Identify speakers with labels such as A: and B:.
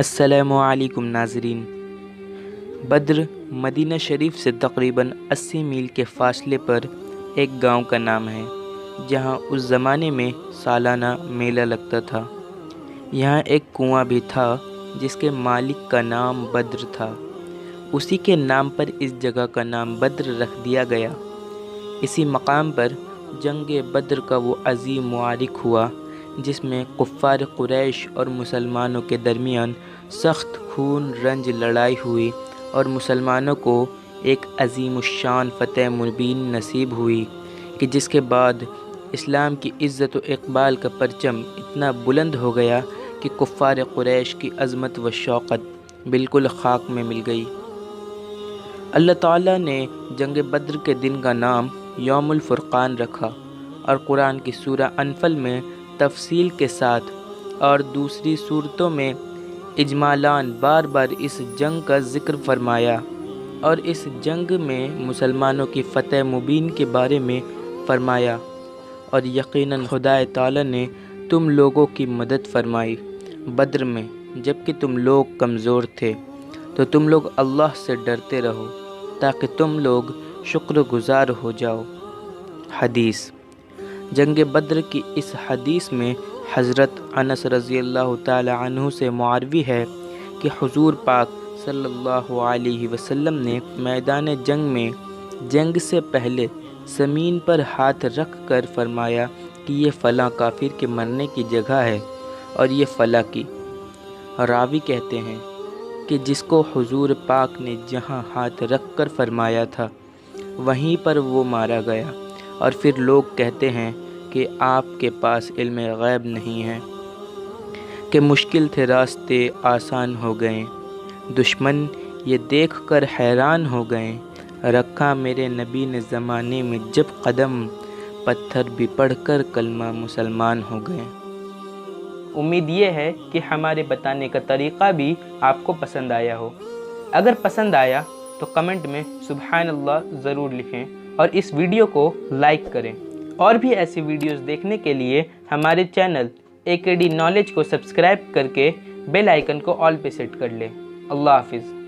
A: السلام علیکم ناظرین۔ بدر مدینہ شریف سے تقریباً 80 میل کے فاصلے پر ایک گاؤں کا نام ہے، جہاں اس زمانے میں سالانہ میلہ لگتا تھا۔ یہاں ایک کنواں بھی تھا جس کے مالک کا نام بدر تھا۔ اسی کے نام پر اس جگہ کا نام بدر رکھ دیا گیا۔ اسی مقام پر جنگ بدر کا وہ عظیم معرکہ ہوا جس میں کفار قریش اور مسلمانوں کے درمیان سخت خون رنج لڑائی ہوئی اور مسلمانوں کو ایک عظیم الشان فتح مبین نصیب ہوئی کہ جس کے بعد اسلام کی عزت و اقبال کا پرچم اتنا بلند ہو گیا کہ کفار قریش کی عظمت و شوکت بالکل خاک میں مل گئی۔ اللہ تعالیٰ نے جنگ بدر کے دن کا نام یوم الفرقان رکھا اور قرآن کی سورہ انفال میں تفصیل کے ساتھ اور دوسری صورتوں میں اجمالاً بار بار اس جنگ کا ذکر فرمایا اور اس جنگ میں مسلمانوں کی فتح مبین کے بارے میں فرمایا، اور یقیناً خدا تعالیٰ نے تم لوگوں کی مدد فرمائی بدر میں جبکہ تم لوگ کمزور تھے، تو تم لوگ اللہ سے ڈرتے رہو تاکہ تم لوگ شکر گزار ہو جاؤ۔ حدیث۔ جنگ بدر کی اس حدیث میں حضرت انس رضی اللہ تعالی عنہ سے مروی ہے کہ حضور پاک صلی اللہ علیہ وسلم نے میدان جنگ میں جنگ سے پہلے زمین پر ہاتھ رکھ کر فرمایا کہ یہ فلاں کافر کے مرنے کی جگہ ہے اور یہ فلاں کی۔ راوی کہتے ہیں کہ جس کو حضور پاک نے جہاں ہاتھ رکھ کر فرمایا تھا وہیں پر وہ مارا گیا، اور پھر لوگ کہتے ہیں کہ آپ کے پاس علم غیب نہیں ہے کہ مشکل تھے راستے آسان ہو گئے، دشمن یہ دیکھ کر حیران ہو گئے، رکھا میرے نبی نے زمانے میں جب قدم، پتھر بھی پڑھ کر کلمہ مسلمان ہو گئے۔ امید یہ ہے کہ ہمارے بتانے کا طریقہ بھی آپ کو پسند آیا ہو۔ اگر پسند آیا تو کمنٹ میں سبحان اللہ ضرور لکھیں اور اس ویڈیو کو لائک کریں۔ اور بھی ایسی ویڈیوز دیکھنے کے لیے ہمارے چینل AKD نالج کو سبسکرائب کر کے بیل آئیکن کو آل پہ سیٹ کر لیں۔ اللہ حافظ۔